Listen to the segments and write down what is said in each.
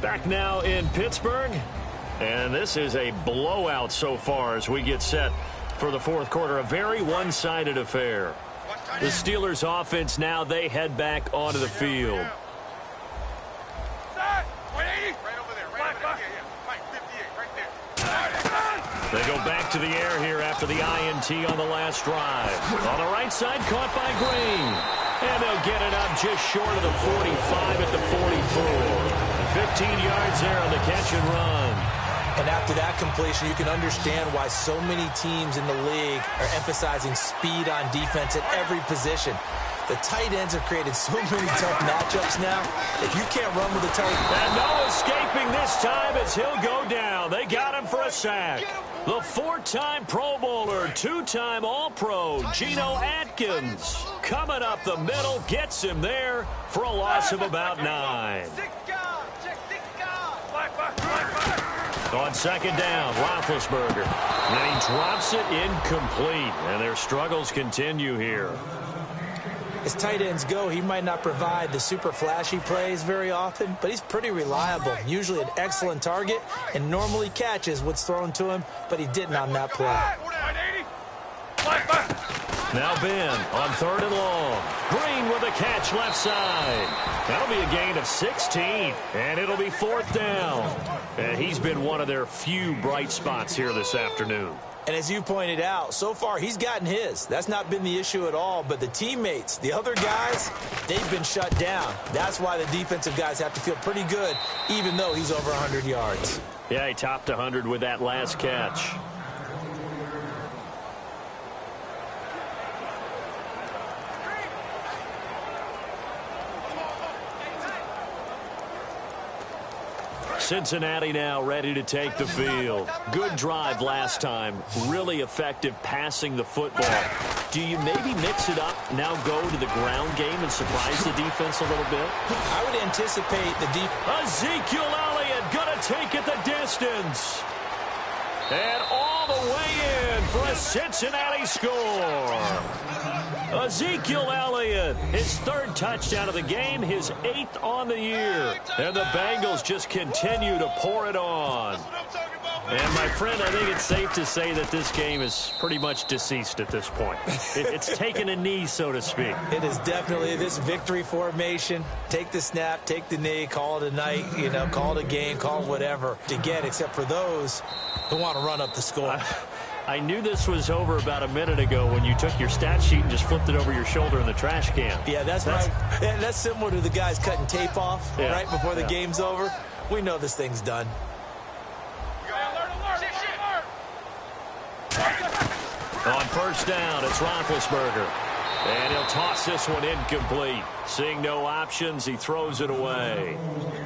Back now in Pittsburgh, and this is a blowout so far as we get set for the fourth quarter. A very one-sided affair. The Steelers offense now, they head back onto the field. They go back to the air here after the INT on the last drive. On the right side, caught by Green. And they'll get it up just short of the 45 at the 44. 15 yards there on the catch and run. And after that completion, you can understand why so many teams in the league are emphasizing speed on defense at every position. The tight ends have created so many tough matchups now. If you can't run with the tight end. And no escaping this time as he'll go down. They got him for a sack. The four-time Pro Bowler, two-time All-Pro, Geno Atkins, coming up the middle, gets him there for a loss of about 9. On second down, Roethlisberger. And he drops it incomplete. And their struggles continue here. As tight ends go, he might not provide the super flashy plays very often, but he's pretty reliable. Usually an excellent target and normally catches what's thrown to him, but he didn't on that play. Now Ben on third and long. Green with a catch left side. That'll be a gain of 16, and it'll be fourth down. And he's been one of their few bright spots here this afternoon. And as you pointed out, so far he's gotten his. That's not been the issue at all, but the teammates, the other guys, they've been shut down. That's why the defensive guys have to feel pretty good, even though he's over 100 yards. Yeah, he topped 100 with that last catch. Cincinnati now ready to take the field. Good drive last time. Really effective passing the football. Do you maybe mix it up, now go to the ground game and surprise the defense a little bit? I would anticipate the Ezekiel Elliott going to take it the distance. And all the way in for a Cincinnati score. Ezekiel Elliott, his third touchdown of the game, his 8th on the year. And the Bengals just continue to pour it on. And, my friend, I think it's safe to say that this game is pretty much deceased at this point. It's taken a knee, so to speak. It is definitely this victory formation. Take the snap, take the knee, call it a night, call it a game, call it whatever to get, except for those who want to run up the score. I knew this was over about a minute ago when you took your stat sheet and just flipped it over your shoulder in the trash can. Yeah, that's similar to the guys cutting tape off right before the game's over. We know this thing's done. On first down, it's Roethlisberger. And he'll toss this one incomplete. Seeing no options, he throws it away.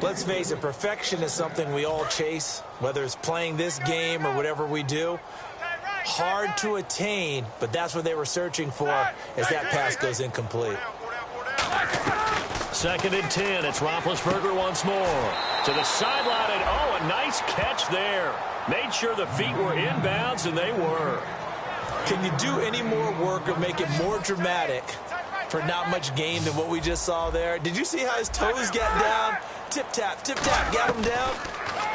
Let's face it, perfection is something we all chase, whether it's playing this game or whatever we do. Hard to attain, but that's what they were searching for as that pass goes incomplete. Second and 10, it's Roethlisberger once more. To the sideline, and a nice catch there. Made sure the feet were inbounds, and they were. Can you do any more work or make it more dramatic for not much gain than what we just saw there? Did you see how his toes got down? Tip-tap, got him down.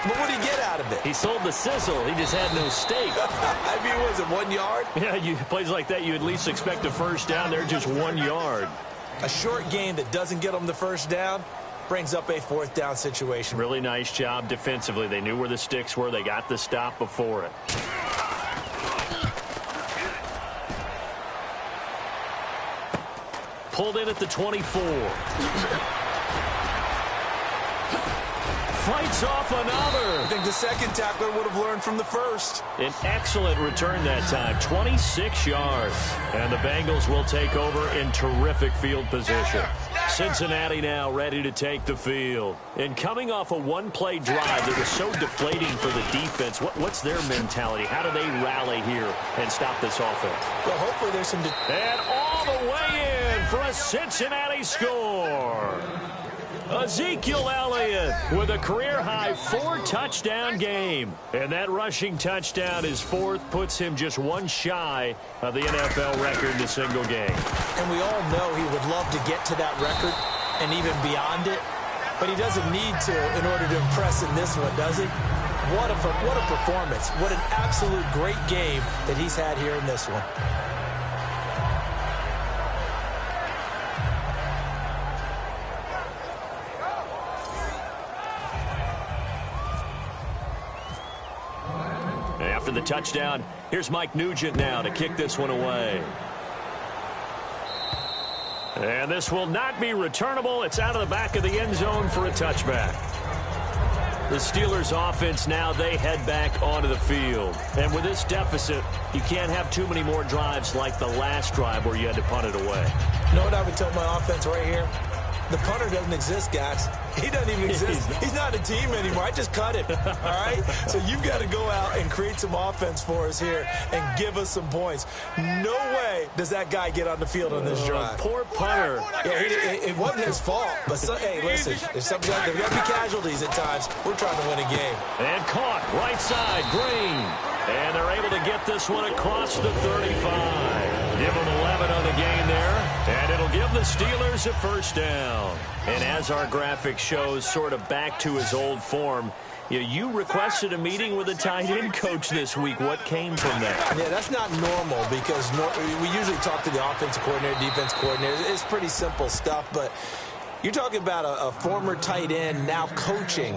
But what did he get out of it? He sold the sizzle. He just had no steak. I mean, was it 1 yard? Yeah, plays like that, you at least expect a first down. They're just 1 yard. A short game that doesn't get them the first down brings up a fourth down situation. Really nice job defensively. They knew where the sticks were. They got the stop before it. Pulled in at the 24. Fights off another. I think the second tackler would have learned from the first. An excellent return that time, 26 yards. And the Bengals will take over in terrific field position. Cincinnati now ready to take the field. And coming off a one-play drive that was so deflating for the defense, what's their mentality? How do they rally here and stop this offense? Well, hopefully there's some... And all the way in for a Cincinnati score. Ezekiel Elliott with a career-high 4-touchdown game. And that rushing touchdown, his fourth, puts him just one shy of the NFL record in a single game. And we all know he would love to get to that record and even beyond it. but he doesn't need to in order to impress in this one, does he? What a performance. What an absolute great game that he's had here in this one. After the touchdown, here's Mike Nugent now to kick this one away. And this will not be returnable. It's out of the back of the end zone for a touchback. The Steelers offense now, they head back onto the field. And with this deficit, you can't have too many more drives like the last drive where you had to punt it away. You know what I would tell my offense right here? The punter doesn't exist, guys. He doesn't even exist. He's not a team anymore. I just cut him, all right? So you've got to go out and create some offense for us here and give us some points. No way does that guy get on the field on this drive. Poor punter. Yeah, it wasn't his fault. But, hey, listen, there's got to be casualties at times. We're trying to win a game. And caught right side, Green. And they're able to get this one across the 35. Give them 11 on the game there, and it'll give the Steelers a first down. And as our graphic shows, sort of back to his old form, you requested a meeting with the tight end coach this week. What came from that? Yeah, that's not normal because we usually talk to the offensive coordinator, defense coordinator. It's pretty simple stuff, but you're talking about a former tight end now coaching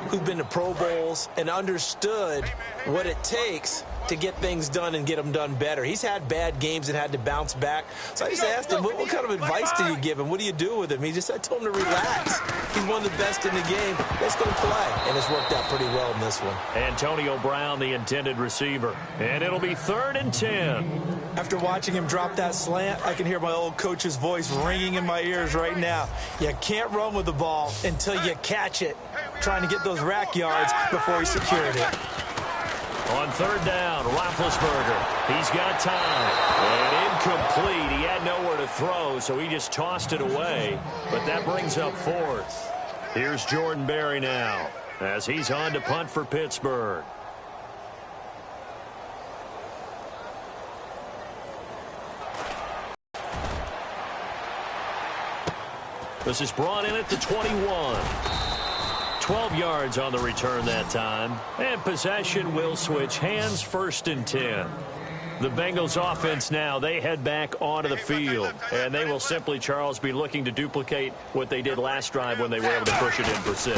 who's been to Pro Bowls and understood what it takes to get things done and get them done better. He's had bad games and had to bounce back. So I just asked him, what kind of advice do you give him? What do you do with him? I told him to relax. He's one of the best in the game. Let's go play. And it's worked out pretty well in this one. Antonio Brown, the intended receiver. And it'll be 3rd and 10. After watching him drop that slant, I can hear my old coach's voice ringing in my ears right now. You can't run with the ball until you catch it. Trying to get those rack yards before he secured it. On 3rd down, Roethlisberger. He's got time. And incomplete. He had nowhere to throw, so he just tossed it away. But that brings up 4th. Here's Jordan Berry now as he's on to punt for Pittsburgh. This is brought in at the 21. 12 yards on the return that time. And possession will switch hands, 1st and 10. The Bengals offense now, they head back onto the field. And they will simply, Charles, be looking to duplicate what they did last drive when they were able to push it in for 6.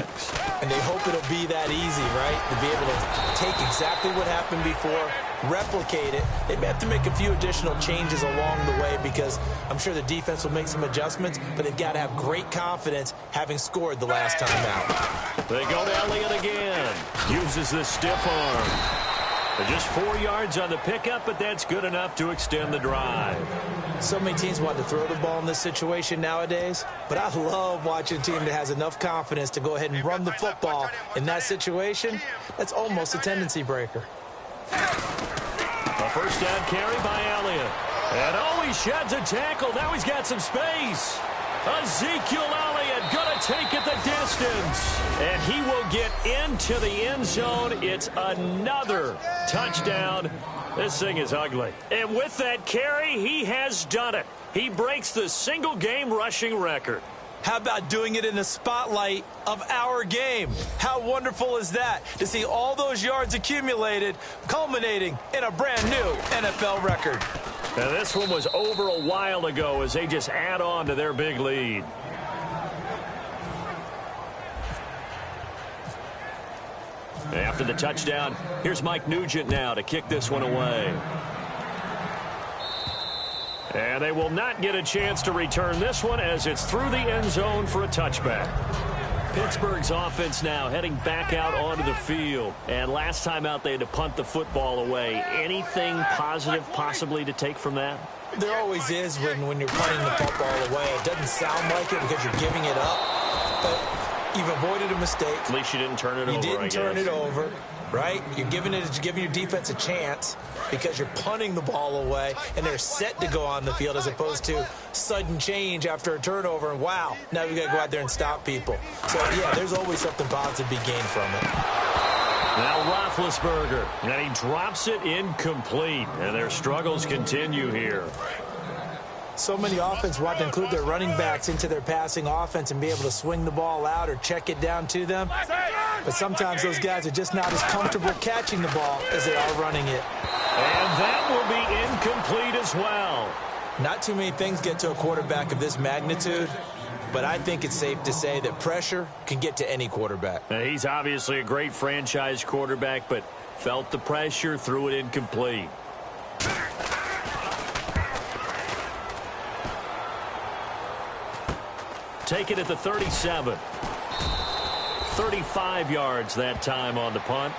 And they hope it'll be that easy, right? To be able to take exactly what happened before, replicate it. They may have to make a few additional changes along the way because I'm sure the defense will make some adjustments, but they've got to have great confidence having scored the last time out. They go to Elliott again. Uses the stiff arm. Just 4 yards on the pickup, but that's good enough to extend the drive. So many teams want to throw the ball in this situation nowadays, but I love watching a team that has enough confidence to go ahead and run the football in that situation. That's almost a tendency breaker. A first down carry by Elliott. And he sheds a tackle. Now he's got some space. Ezekiel Elliott going to take it the distance. And he will get into the end zone. It's another touchdown. This thing is ugly. And with that carry, he has done it. He breaks the single-game rushing record. How about doing it in the spotlight of our game? How wonderful is that to see all those yards accumulated, culminating in a brand-new NFL record. Now, this one was over a while ago as they just add on to their big lead. After the touchdown, here's Mike Nugent now to kick this one away. And they will not get a chance to return this one as it's through the end zone for a touchback. Pittsburgh's offense now heading back out onto the field. And last time out, they had to punt the football away. Anything positive possibly to take from that? There always is when you're punting the football away. It doesn't sound like it because you're giving it up. But you've avoided a mistake. At least you didn't turn it over, You didn't turn it over, right? You're giving your defense a chance because you're punting the ball away, and they're set to go on the field as opposed to sudden change after a turnover. And wow, now we've got to go out there and stop people. So, yeah, there's always something positive to be gained from it. Now Roethlisberger, and he drops it incomplete, and their struggles continue here. So many offenses want to include their running backs into their passing offense and be able to swing the ball out or check it down to them. But sometimes those guys are just not as comfortable catching the ball as they are running it. And that will be incomplete as well. Not too many things get to a quarterback of this magnitude, but I think it's safe to say that pressure can get to any quarterback. Now, he's obviously a great franchise quarterback, but felt the pressure, threw it incomplete. Take it at the 37. 35 yards that time on the punt.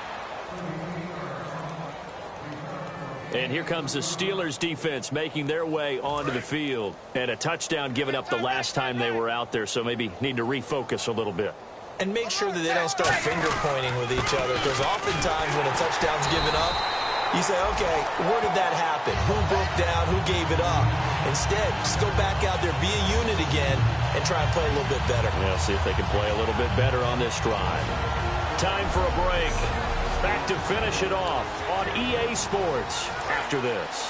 And here comes the Steelers defense making their way onto the field. And a touchdown given up the last time they were out there, so maybe need to refocus a little bit. And make sure that they don't start finger pointing with each other, because oftentimes when a touchdown's given up, you say, okay, where did that happen? Who broke down? Who gave it up? Instead, just go back out there, be a unit again, and try and play a little bit better. Yeah, see if they can play a little bit better on this drive. Time for a break. Back to finish it off on EA Sports after this.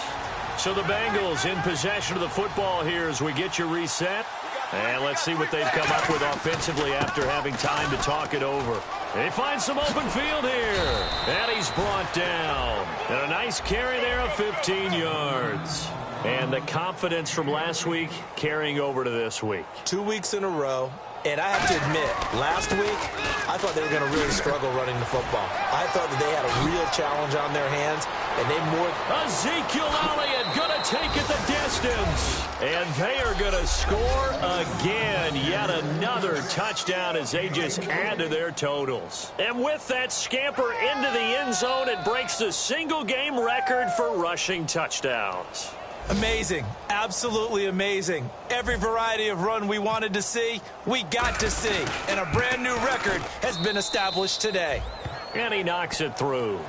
So the Bengals in possession of the football here as we get you reset. And let's see what they've come up with offensively after having time to talk it over. They find some open field here. And he's brought down. And a nice carry there of 15 yards. And the confidence from last week carrying over to this week. 2 weeks in a row. And I have to admit, last week, I thought they were going to really struggle running the football. I thought that they had a real challenge on their hands, and they more... Ezekiel Elliott going to take it the distance. And they are going to score again. Yet another touchdown as they just add to their totals. And with that scamper into the end zone, it breaks the single-game record for rushing touchdowns. Amazing. Absolutely amazing. Every variety of run we wanted to see, we got to see. And a brand new record has been established today. And he knocks it through.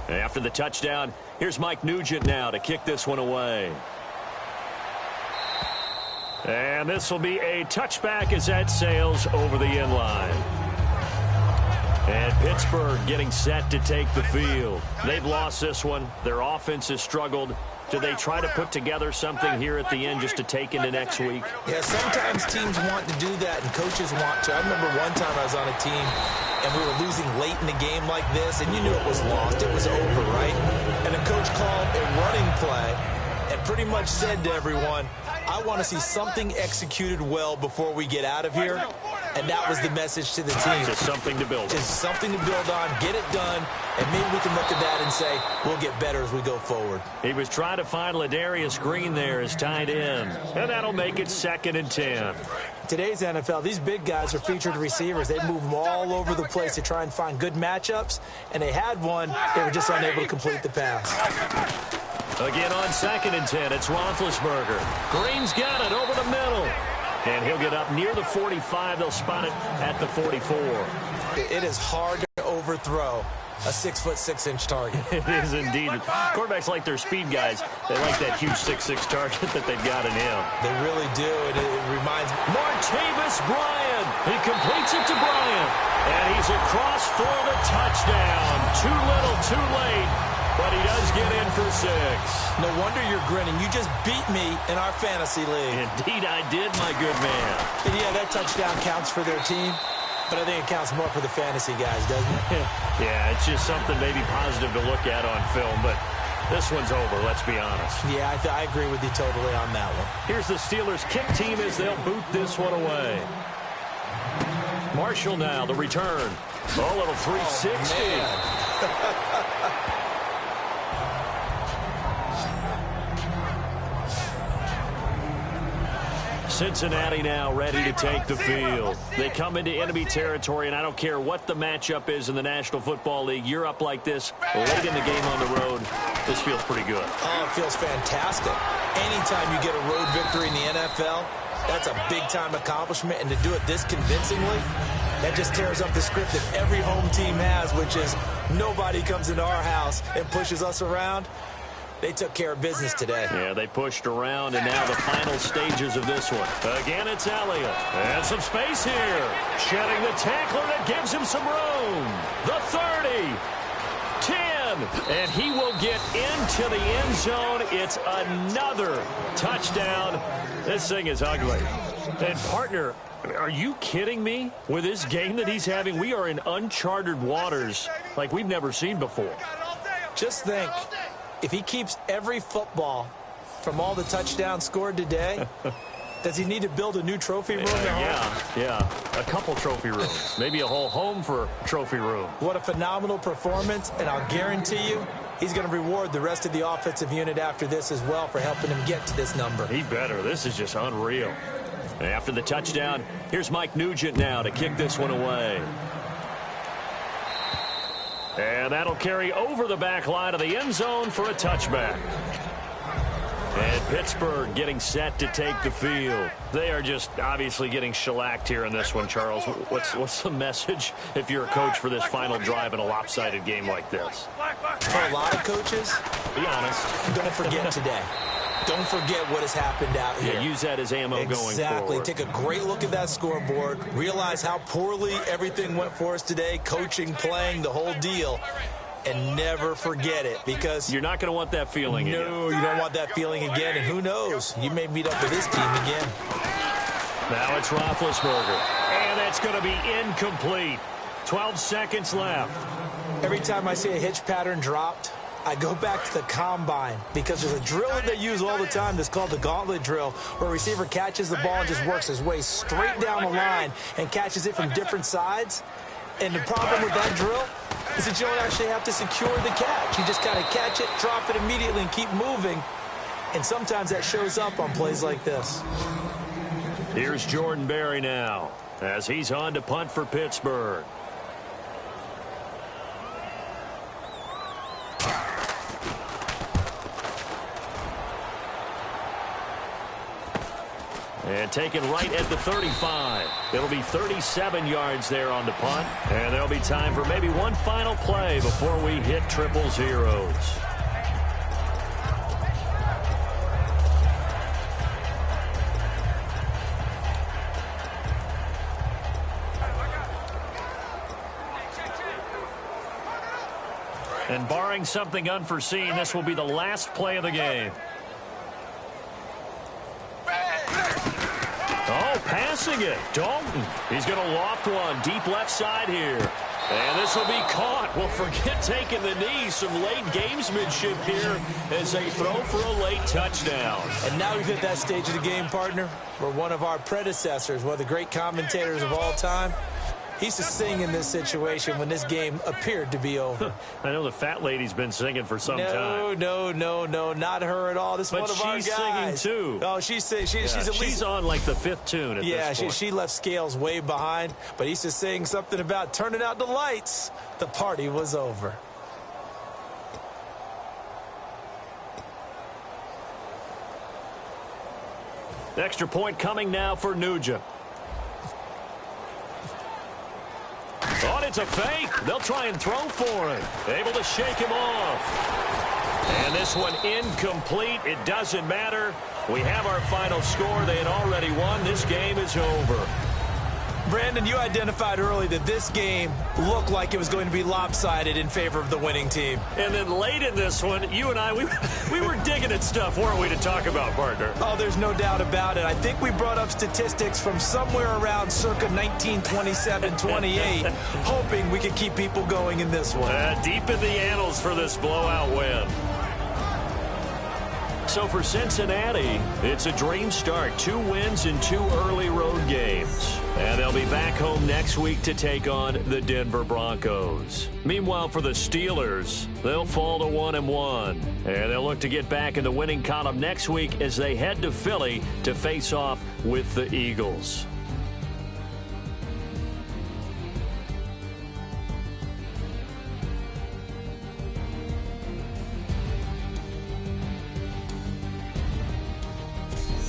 After the touchdown, here's Mike Nugent now to kick this one away. And this will be a touchback as that sails over the end line. And Pittsburgh getting set to take the field. They've lost this one. Their offense has struggled. Do they try to put together something here at the end just to take into next week? Yeah, sometimes teams want to do that and coaches want to. I remember one time I was on a team and we were losing late in the game like this, and you knew it was lost. It was over, right? And the coach called a running play and pretty much said to everyone, I want to see something executed well before we get out of here. And that was the message to the team. Just something to build on. Just something to build on, get it done, and maybe we can look at that and say, we'll get better as we go forward. He was trying to find Ladarius Green there as tight end. And that'll make it 2nd and 10. Today's NFL, these big guys are featured receivers. They move them all over the place to try and find good matchups. And they had one. They were just unable to complete the pass. Again on 2nd and 10, it's Roethlisberger. Green's got it over the middle. And he'll get up near the 45. They'll spot it at the 44. It is hard to overthrow a 6'6" target. It is indeed. Quarterbacks like their speed guys. They like that huge 6'6" target that they've got in him. They really do. It reminds me. Martavis Bryant. He completes it to Bryant. And he's across for the touchdown. Too little, too late. But he does get in for 6. No wonder you're grinning. You just beat me in our fantasy league. Indeed I did, my good man. And yeah, that touchdown counts for their team, but I think it counts more for the fantasy guys, doesn't it? Yeah, it's just something maybe positive to look at on film, but this one's over, let's be honest. Yeah, I agree with you totally on that one. Here's the Steelers kick team as they'll boot this one away. Marshall now, the return. A little 360. Oh, Cincinnati now ready to take the field. They come into enemy territory, and I don't care what the matchup is in the National Football League. You're up like this late in the game on the road. This feels pretty good. Oh, it feels fantastic. Anytime you get a road victory in the NFL, that's a big-time accomplishment, and to do it this convincingly, that just tears up the script that every home team has, which is nobody comes into our house and pushes us around. They took care of business today. Yeah, they pushed around, and now the final stages of this one. Again, it's Elliott. And some space here. Shedding the tackler that gives him some room. The 30. 10. again, and he will get into the end zone. It's another touchdown. This thing is ugly. And, partner, are you kidding me? With this game that he's having, we are in uncharted waters like we've never seen before. Just think, if he keeps every football from all the touchdowns scored today, does he need to build a new trophy room at home? Yeah. A couple trophy rooms. Maybe a whole home for trophy room. What a phenomenal performance, and I'll guarantee you he's going to reward the rest of the offensive unit after this as well for helping him get to this number. He better. This is just unreal. After the touchdown, here's Mike Nugent now to kick this one away. And that'll carry over the back line of the end zone for a touchback. And Pittsburgh getting set to take the field. They are just obviously getting shellacked here in this one, Charles. What's the message if you're a coach for this final drive in a lopsided game like this? For a lot of coaches, be honest, don't forget today. Don't forget what has happened out here. Yeah, use that as ammo going forward. Exactly. Take a great look at that scoreboard. Realize how poorly everything went for us today. Coaching, playing, the whole deal. And never forget it, because you're not going to want that feeling again. No, you don't want that feeling again. And who knows? You may meet up with this team again. Now it's Roethlisberger. And that's going to be incomplete. 12 seconds left. Every time I see a hitch pattern dropped, I go back to the combine, because there's a drill that they use all the time that's called the gauntlet drill, where a receiver catches the ball and just works his way straight down the line and catches it from different sides. And the problem with that drill is that you don't actually have to secure the catch. You just kind of catch it, drop it immediately, and keep moving. And sometimes that shows up on plays like this. Here's Jordan Berry now as he's on to punt for Pittsburgh. And taken right at the 35. It'll be 37 yards there on the punt. And there'll be time for maybe one final play before we hit triple zeros. And barring something unforeseen, this will be the last play of the game. Oh, passing it. Dalton. He's going to loft one deep left side here. And this will be caught. Well, forget taking the knee. Some late gamesmanship here as they throw for a late touchdown. And now we've hit that stage of the game, partner, where one of our predecessors, one of the great commentators of all time, he used to sing in this situation when this game appeared to be over. I know the fat lady's been singing for some time. No, not her at all. This is one of our guys. But she's singing too. Oh, she's at least... She's on like the fifth tune at this point. She left Scales way behind, but he used to sing something about turning out the lights. The party was over. Extra point coming now for Nugent. Oh, and it's a fake. They'll try and throw for him. Able to shake him off. And this one incomplete. It doesn't matter. We have our final score. They had already won. This game is over. Brandon, you identified early that this game looked like it was going to be lopsided in favor of the winning team. And then late in this one, you and I, we were digging at stuff, weren't we, to talk about, partner? Oh, there's no doubt about it. I think we brought up statistics from somewhere around circa 1927-28, hoping we could keep people going in this one. Deep in the annals for this blowout win. So for Cincinnati, it's a dream start. 2 wins in 2 early road games. And they'll be back home next week to take on the Denver Broncos. Meanwhile, for the Steelers, they'll fall to 1-1. And they'll look to get back in the winning column next week as they head to Philly to face off with the Eagles.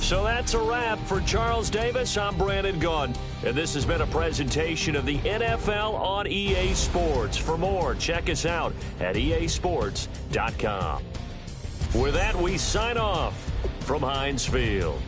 So that's a wrap. For Charles Davis, I'm Brandon Gaudin. And this has been a presentation of the NFL on EA Sports. For more, check us out at easports.com. With that, we sign off from Heinz Field.